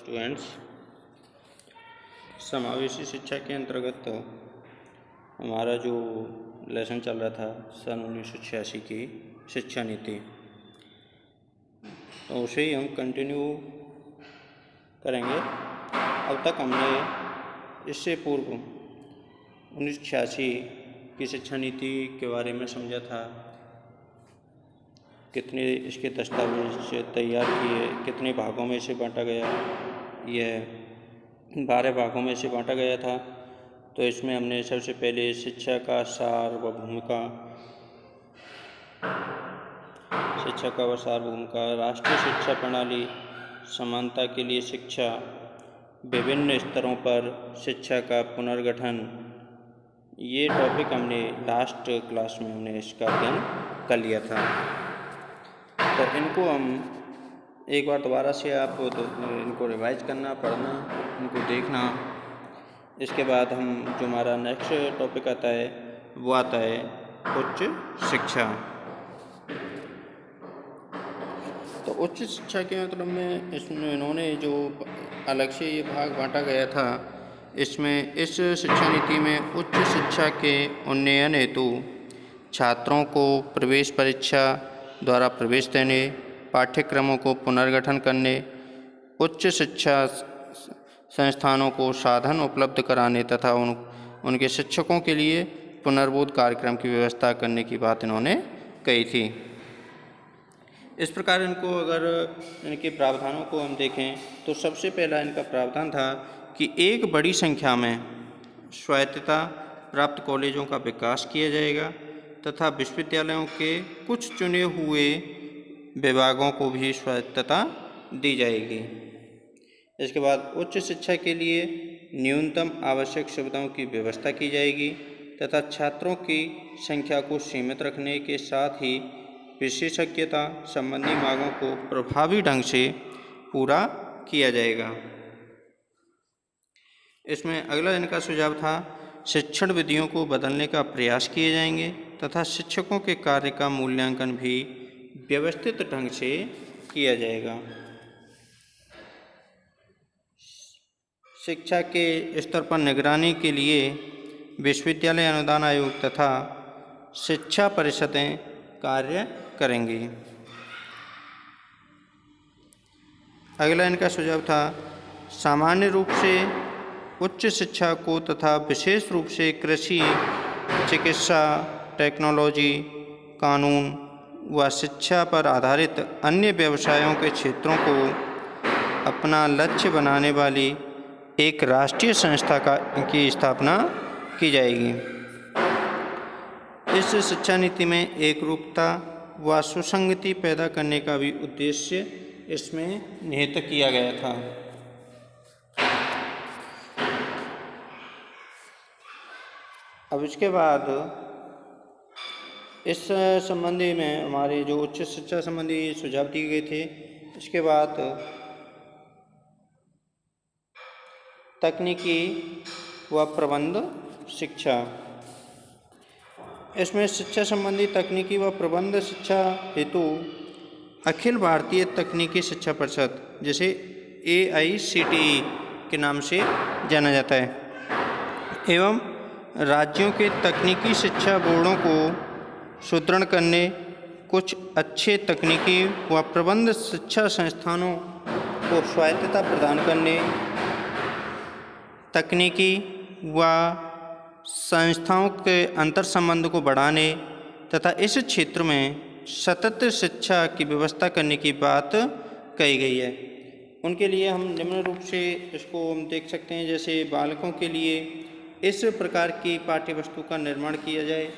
Students, समावेशी शिक्षा के अंतर्गत हमारा जो लेसन चल रहा था सन 1986 की शिक्षा नीति, तो उसे ही हम कंटिन्यू करेंगे। अब तक हमने इससे पूर्व 1986 की शिक्षा नीति के बारे में समझा था, कितने इसके दस्तावेज तैयार किए, कितने भागों में इसे बांटा गया। यह 12 भागों में इसे बांटा गया था। तो इसमें हमने सबसे पहले शिक्षा का सार व भूमिका, राष्ट्रीय शिक्षा प्रणाली, समानता के लिए शिक्षा, विभिन्न स्तरों पर शिक्षा का पुनर्गठन, ये टॉपिक हमने लास्ट क्लास में हमने इसका अध्ययन कर लिया था। तो इनको हम एक बार दोबारा से आप इनको रिवाइज करना, पढ़ना, इनको देखना। इसके बाद हम जो हमारा नेक्स्ट टॉपिक आता है वो आता है उच्च शिक्षा। तो उच्च शिक्षा के मतलब में इसमें इन्होंने जो अलग से ये भाग बांटा गया था, इसमें इस शिक्षा नीति में उच्च शिक्षा के उन्नयन हेतु छात्रों को प्रवेश परीक्षा द्वारा प्रवेश देने, पाठ्यक्रमों को पुनर्गठन करने, उच्च शिक्षा संस्थानों को साधन उपलब्ध कराने तथा उनके शिक्षकों के लिए पुनर्बोध कार्यक्रम की व्यवस्था करने की बात इन्होंने कही थी। इस प्रकार इनको अगर इनके प्रावधानों को हम देखें तो सबसे पहला इनका प्रावधान था कि एक बड़ी संख्या में स्वायत्तता प्राप्त कॉलेजों का विकास किया जाएगा तथा विश्वविद्यालयों के कुछ चुने हुए विभागों को भी स्वायत्तता दी जाएगी। इसके बाद उच्च शिक्षा के लिए न्यूनतम आवश्यक सुविधाओं की व्यवस्था की जाएगी तथा छात्रों की संख्या को सीमित रखने के साथ ही विशेषज्ञता संबंधी मांगों को प्रभावी ढंग से पूरा किया जाएगा। इसमें अगला इनका सुझाव था शिक्षण विधियों को बदलने का प्रयास किए जाएंगे तथा शिक्षकों के कार्य का मूल्यांकन भी व्यवस्थित ढंग से किया जाएगा। शिक्षा के स्तर पर निगरानी के लिए विश्वविद्यालय अनुदान आयोग तथा शिक्षा परिषदें कार्य करेंगी। अगला इनका सुझाव था सामान्य रूप से उच्च शिक्षा को तथा विशेष रूप से कृषि, चिकित्सा, टेक्नोलॉजी, कानून व शिक्षा पर आधारित अन्य व्यवसायों के क्षेत्रों को अपना लक्ष्य बनाने वाली एक राष्ट्रीय संस्था की स्थापना की जाएगी। इस शिक्षा नीति में एकरूपता व सुसंगति पैदा करने का भी उद्देश्य इसमें निहित किया गया था। अब इसके बाद इस संबंधी में हमारे जो उच्च शिक्षा संबंधी सुझाव दिए गए थे, इसके बाद तकनीकी व प्रबंध शिक्षा। इसमें शिक्षा संबंधी तकनीकी व प्रबंध शिक्षा हेतु अखिल भारतीय तकनीकी शिक्षा परिषद, जिसे AICTE के नाम से जाना जाता है, एवं राज्यों के तकनीकी शिक्षा बोर्डों को सुदृढ़ करने, कुछ अच्छे तकनीकी व प्रबंध शिक्षा संस्थानों को स्वायत्तता प्रदान करने, तकनीकी व संस्थाओं के अंतर संबंध को बढ़ाने तथा इस क्षेत्र में सतत शिक्षा की व्यवस्था करने की बात कही गई है। उनके लिए हम निम्न रूप से इसको हम देख सकते हैं, जैसे बालकों के लिए इस प्रकार की पाठ्य वस्तु का निर्माण किया जाए